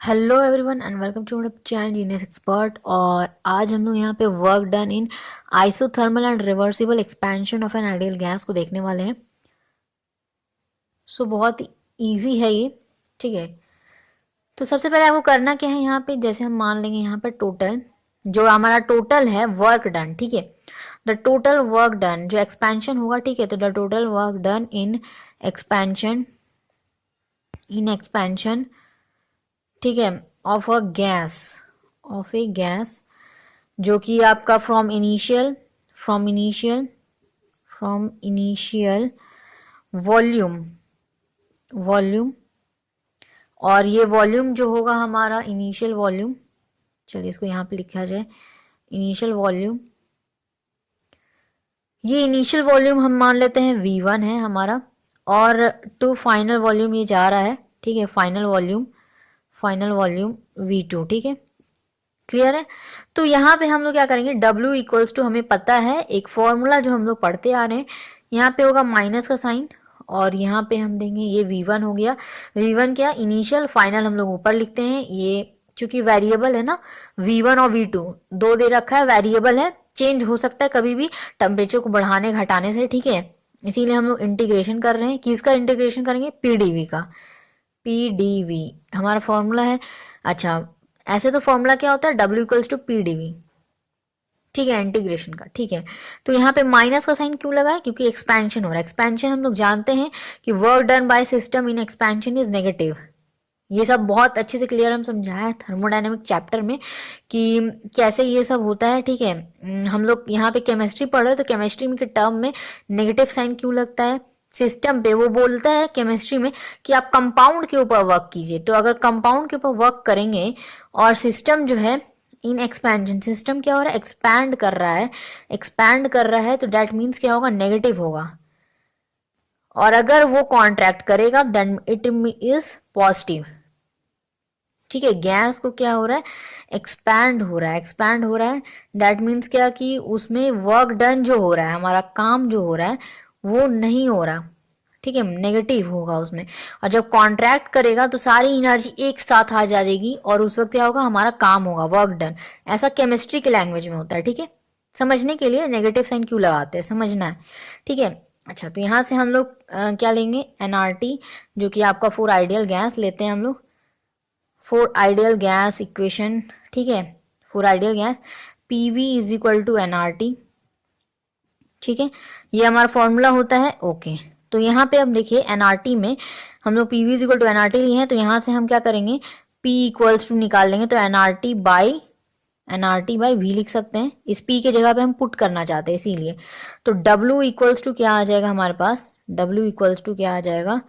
Hello everyone and welcome to channel genius expert. और आज हम लोग यहाँ पे work done in isothermal and reversible expansion of an ideal gas को देखने वाले हैं। बहुत इजी है ये। ठीक है, तो सबसे पहले आपको करना क्या है, यहाँ पे जैसे हम मान लेंगे यहाँ पे टोटल जो हमारा टोटल है वर्क डन। ठीक है, द टोटल वर्क डन जो एक्सपेंशन होगा, ठीक है, तो the total work done expansion in expansion ठीक है, of a gas, of A gas जो कि आपका फ्रॉम इनिशियल वॉल्यूम वॉल्यूम और ये वॉल्यूम जो होगा हमारा इनिशियल वॉल्यूम, चलिए इसको यहाँ पे लिखा जाए इनिशियल वॉल्यूम। ये इनिशियल वॉल्यूम हम मान लेते हैं V1 है हमारा, और टू फाइनल वॉल्यूम ये जा रहा है। ठीक है, फाइनल वॉल्यूम V2। ठीक है, क्लियर है। तो यहाँ पे हम लोग क्या करेंगे, W इक्वल्स टू, हमें पता है एक फॉर्मूला जो हम लोग पढ़ते आ रहे हैं, यहाँ पे होगा माइनस का साइन और यहाँ पे हम देंगे ये V1 हो गया। V1 क्या, इनिशियल फाइनल हम लोग ऊपर लिखते हैं। ये चूंकि वेरिएबल है ना, V1 और V2 दो दे रखा है, वेरिएबल है, चेंज हो सकता है कभी भी टेम्परेचर को बढ़ाने घटाने से। ठीक है, इसीलिए हम लोग इंटीग्रेशन कर रहे हैं। किसका इंटीग्रेशन करेंगे, PdV का। PdV हमारा फॉर्मूला है। अच्छा, ऐसे तो फॉर्मूला क्या होता है, W इक्वल्स टू PdV। ठीक है, इंटीग्रेशन का। ठीक है, तो यहाँ पे माइनस का साइन क्यों लगा है, क्योंकि एक्सपेंशन हो रहा है। एक्सपेंशन हम लोग जानते हैं कि work done by system in expansion is negative. ये सब बहुत अच्छे से क्लियर हम समझाया है थर्मोडायनेमिक चैप्टर में कि कैसे ये सब होता है। ठीक है, हम लोग यहाँ पे केमिस्ट्री पढ़ रहे हैं, तो केमिस्ट्री में के टर्म में नेगेटिव साइन क्यों लगता है सिस्टम पे। वो बोलता है केमिस्ट्री में कि आप कंपाउंड के ऊपर वर्क कीजिए। तो अगर कंपाउंड के ऊपर वर्क करेंगे और सिस्टम जो है इन एक्सपेंशन, सिस्टम क्या हो रहा है, एक्सपैंड कर रहा है, तो डेट मीन्स क्या होगा, नेगेटिव होगा। और अगर वो कॉन्ट्रैक्ट करेगा देन इट इज पॉजिटिव। ठीक है, गैस को क्या हो रहा है, एक्सपैंड हो रहा है। डेट मीन्स क्या कि उसमें वर्क डन जो हो रहा है, हमारा काम जो हो रहा है वो नहीं हो रहा। ठीक है, नेगेटिव होगा उसमें। और जब कॉन्ट्रैक्ट करेगा तो सारी एनर्जी एक साथ आ जाएगी और उस वक्त क्या होगा, हमारा काम होगा, वर्क डन। ऐसा केमिस्ट्री के लैंग्वेज में होता है। ठीक है, समझने के लिए नेगेटिव साइन क्यों लगाते हैं, समझना है। ठीक है, अच्छा, तो यहाँ से हम लोग क्या लेंगे, NRT जो कि आपका फोर आइडियल गैस लेते हैं हम लोग, फोर आइडियल गैस इक्वेशन। ठीक है, for ideal gas PV is equal to NRT। ठीक है, ये हमारा फॉर्मूला होता है। ओके, तो यहाँ पे अब देखिए NRT में हम लोग PV is equal to NRT लिए हैं, तो यहाँ से हम क्या करेंगे, P इक्वल्स टू निकाल लेंगे, तो NRT बाई V लिख सकते हैं। इस P के जगह पे हम पुट करना चाहते हैं इसीलिए। तो W इक्वल्स टू क्या आ जाएगा हमारे पास, W इक्वल्स टू क्या आ जाएगा,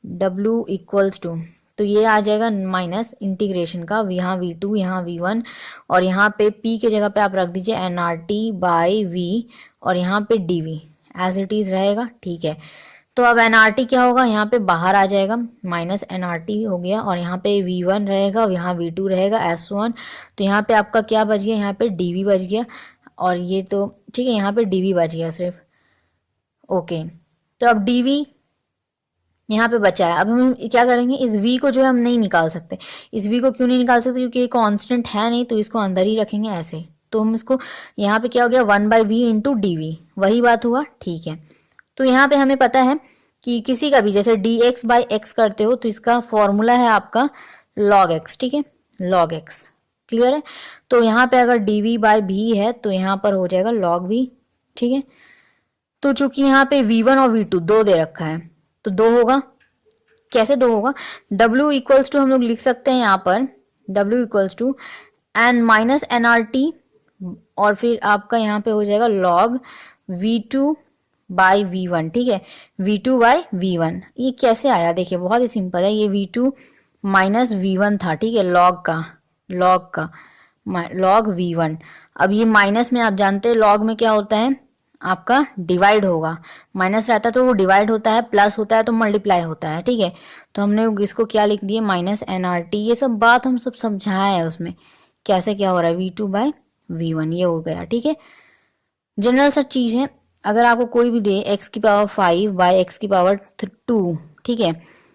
W इक्वल्स टू, तो ये आ जाएगा माइनस इंटीग्रेशन का, यहाँ V2 यहाँ V1 और यहाँ पे P के जगह पे आप रख दीजिए NRT बाई V और यहाँ पे DV एज इट इज रहेगा। ठीक है, तो अब NRT क्या होगा, यहाँ पे बाहर आ जाएगा, माइनस NRT हो गया और यहाँ पे V1 रहेगा और यहाँ V2 रहेगा S1। तो यहाँ पे आपका क्या बच गया, यहाँ पे DV बच गया और ये तो ठीक है, यहाँ पे DV बच गया सिर्फ। ओके, तो अब DV यहाँ पे बचा है। अब हम क्या करेंगे, इस V को जो है हम नहीं निकाल सकते। इस V को क्यों नहीं निकाल सकते, क्योंकि ये कांस्टेंट है नहीं, तो इसको अंदर ही रखेंगे ऐसे। तो हम इसको यहाँ पे क्या हो गया, 1/V इंटू DV, वही बात हुआ। ठीक है, तो यहाँ पे हमें पता है कि किसी का भी जैसे dx/x करते हो तो इसका फॉर्मूला है आपका log x। ठीक है, log x, क्लियर है। तो यहाँ पे अगर dV/V है तो यहाँ पर हो जाएगा log V। ठीक है, तो चूंकि यहाँ पे V1 और V2 दो दे रखा है तो दो होगा। कैसे दो होगा, W इक्वल्स टू हम लोग लिख सकते हैं यहाँ पर, W equals to N minus NRT और फिर आपका यहाँ पे हो जाएगा log V2/V1। ठीक है, V2/V1 ये कैसे आया, देखिए बहुत ही सिंपल है। ये V2 माइनस V1 था। ठीक है, लॉग का log V1। अब ये माइनस में आप जानते हैं लॉग में क्या होता है, आपका डिवाइड होगा। माइनस रहता है तो वो डिवाइड होता है, प्लस होता है तो मल्टीप्लाई होता है। ठीक है, तो हमने इसको क्या लिख दिया, माइनस NRT। ये सब बात हम सब समझाया है उसमें कैसे क्या हो रहा है, V2/V1 ये हो गया। ठीक है, जनरल सा चीज है। अगर आपको कोई भी दे x की पावर 5 बाय x की पावर 2, ठीक है,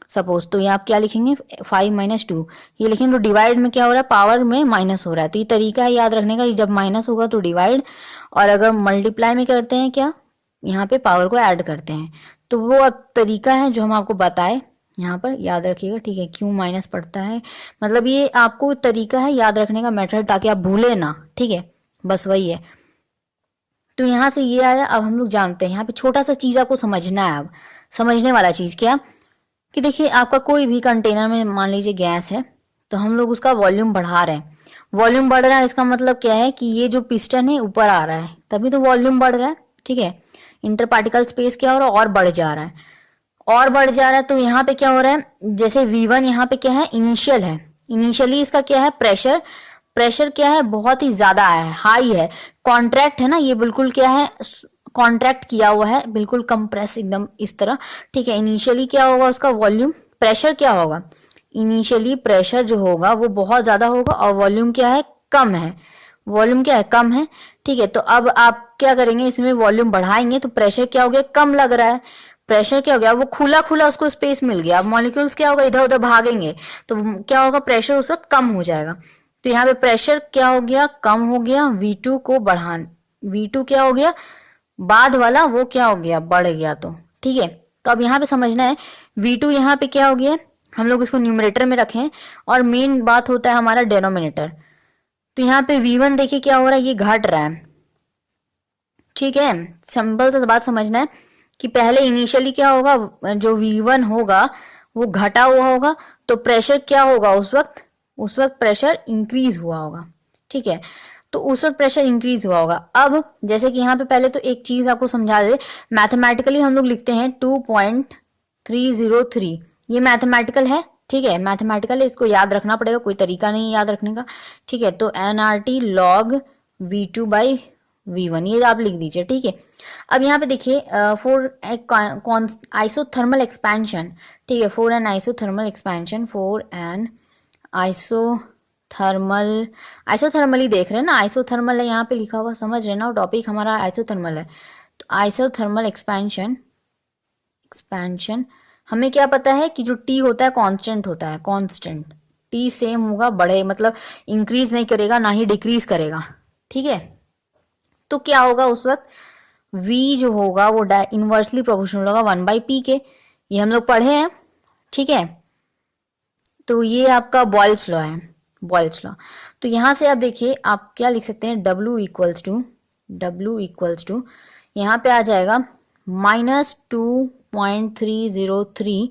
सपोज, तो ये आप क्या लिखेंगे 5 - 2 ये लिखेंगे, तो डिवाइड में क्या हो रहा है, पावर में माइनस हो रहा है। तो ये तरीका है याद रखने का, जब माइनस होगा तो डिवाइड, और अगर मल्टीप्लाई में करते हैं क्या, यहाँ पे पावर को ऐड करते हैं। तो वो अब तरीका है जो हम आपको बताए, यहाँ पर याद रखिएगा, ठीक है। क्यों माइनस पड़ता है, मतलब ये आपको तरीका है याद रखने का, मेथड, ताकि आप भूले ना, ठीक है, बस वही है। तो यहाँ से ये आया। अब हम लोग जानते हैं, यहाँ पे छोटा सा चीज आपको समझना है। अब समझने वाला चीज क्या, कि देखिए आपका कोई भी कंटेनर में मान लीजिए गैस है, तो हम लोग उसका वॉल्यूम बढ़ा रहे हैं। वॉल्यूम बढ़ रहा है, इसका मतलब क्या है कि ये जो पिस्टन है ऊपर आ रहा है, तभी तो वॉल्यूम बढ़ रहा है, ठीक है। इंटर पार्टिकल स्पेस क्या हो रहा है, और बढ़ जा रहा है, और बढ़ जा रहा है। तो यहाँ पे क्या हो रहा है, जैसे V1 यहाँ पे क्या है, इनिशियल है, इनिशियली इसका क्या है, प्रेशर, प्रेशर क्या है, बहुत ही ज्यादा है, हाई है, कॉन्ट्रैक्ट है ना, ये बिल्कुल क्या है, कॉन्ट्रैक्ट किया हुआ है, बिल्कुल कंप्रेस एकदम इस तरह, ठीक है। इनिशियली क्या होगा उसका वॉल्यूम, प्रेशर क्या होगा, इनिशियली प्रेशर जो होगा वो बहुत ज्यादा होगा, और वॉल्यूम क्या है, कम है, वॉल्यूम क्या है, कम है, ठीक है। तो अब आप क्या करेंगे, इसमें वॉल्यूम बढ़ाएंगे तो प्रेशर क्या हो गया, कम लग रहा है, प्रेशर क्या हो गया, वो खुला खुला उसको स्पेस मिल गया। अब मॉलिक्यूल्स क्या होगा, इधर उधर भागेंगे, तो क्या होगा, प्रेशर उस वक्त कम हो जाएगा। तो यहाँ पे प्रेशर क्या हो गया, कम हो गया, V2 को बढ़ान, V2 क्या हो गया, बाद वाला वो क्या हो गया, बढ़ गया, तो ठीक है। तो अब यहाँ पे समझना है, V2 यहाँ पे क्या हो गया, हम लोग इसको न्यूमरेटर में रखें, और मेन बात होता है हमारा डेनोमिनेटर। तो यहाँ पे V1 देखिए क्या हो रहा है, ये घट रहा है, ठीक है। सिंपल सा बात समझना है कि पहले इनिशियली क्या होगा, जो V1 होगा वो घटा हुआ होगा, तो प्रेशर क्या होगा उस वक्त प्रेशर इंक्रीज हुआ होगा, ठीक है। तो उस वक्त प्रेशर इंक्रीज हुआ होगा। अब जैसे कि यहाँ पे पहले तो एक चीज आपको समझा दे, मैथमेटिकली हम लोग लिखते हैं 2.303, ये मैथमेटिकल है, ठीक है, मैथमेटिकल है, इसको याद रखना पड़ेगा, कोई तरीका नहीं याद रखने का, ठीक है। तो nRT log V2/V1 ये आप लिख दीजिए, ठीक है। अब यहाँ पे देखिए फॉर आइसोथर्मल एक्सपेंशन, ठीक है, for an isothermal expansion, for an isothermal, isothermal ही देख रहे हैं ना, आइसोथर्मल है यहाँ पे लिखा हुआ, समझ रहे ना, टॉपिक हमारा आइसोथर्मल है। तो आइसोथर्मल एक्सपेंशन, एक्सपेंशन हमें क्या पता है कि जो T होता है कांस्टेंट होता है, कांस्टेंट, T सेम होगा, बढ़े मतलब इंक्रीज नहीं करेगा ना ही डिक्रीज करेगा, ठीक है। तो क्या होगा उस वक्त, V जो होगा वो इनवर्सली प्रोपोर्शनल होगा 1/P के, ये हम लोग पढ़े हैं, ठीक है। तो ये आपका बॉयल्स लॉ है, बॉयल्स लॉ। तो यहां से आप देखिए आप क्या लिख सकते हैं, W इक्वल्स टू यहाँ पे आ जाएगा -2.303,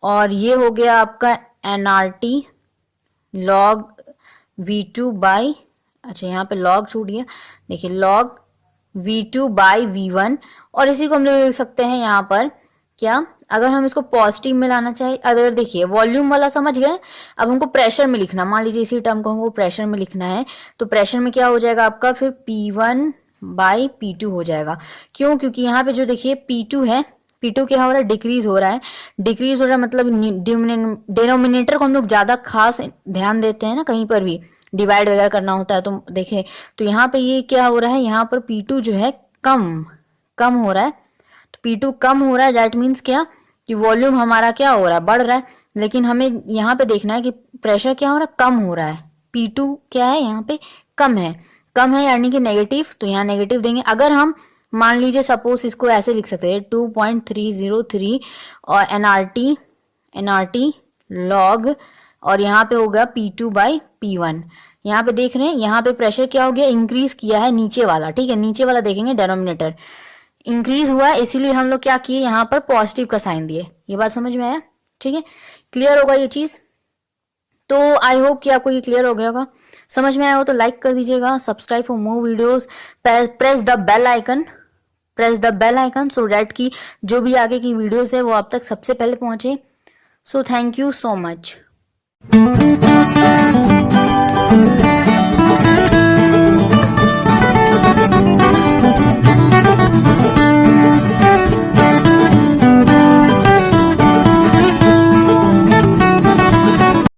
और ये हो गया आपका nRT log V2/, अच्छा यहाँ पे log छूट गया, देखिए log V2/V1, और इसी को हम लोग लिख सकते हैं यहाँ पर क्या, अगर हम इसको पॉजिटिव में लाना चाहे, अगर देखिए वॉल्यूम वाला समझ गए, अब हमको प्रेशर में लिखना, मान लीजिए इसी टर्म को हमको प्रेशर में लिखना है, तो प्रेशर में क्या हो जाएगा आपका, फिर P1/P2 हो जाएगा। क्यों, क्योंकि यहाँ पे जो देखिए P2 है, P2 क्या हो रहा है, डिक्रीज हो रहा है, डिक्रीज हो रहा है, मतलब डिनोमिनेटर को हम लोग ज्यादा खास ध्यान देते हैं ना, कहीं पर भी डिवाइड वगैरह करना होता है, तो देखें तो यहाँ पे ये क्या हो रहा है, यहाँ पर P2 जो है कम हो रहा है, तो P2 कम हो रहा है, डेट मीन्स क्या कि वॉल्यूम हमारा क्या हो रहा है, बढ़ रहा है। लेकिन हमें यहाँ पे देखना है कि प्रेशर क्या हो रहा है, कम हो रहा है, P2 क्या है यहाँ पे, कम है यानी कि नेगेटिव, तो यहाँ नेगेटिव देंगे। अगर हम मान लीजिए सपोज इसको ऐसे लिख सकते हैं 2.303 और nRT log, और यहाँ पे होगा P2/P1, यहाँ पे देख रहे हैं, यहाँ पे प्रेशर क्या हो गया, इंक्रीज किया है नीचे वाला, ठीक है, नीचे वाला देखेंगे डेनोमिनेटर इंक्रीज हुआ है, इसीलिए हम लोग क्या किए, यहाँ पर पॉजिटिव का साइन दिए। ये बात समझ में आया, ठीक है, क्लियर होगा ये चीज। तो आई होप कि आपको ये क्लियर हो गया होगा, समझ में आया हो तो लाइक कर दीजिएगा, subscribe for more videos, press the bell icon so that कि जो भी आगे की वीडियोस है वो आप तक सबसे पहले पहुंचे। So thank you so much.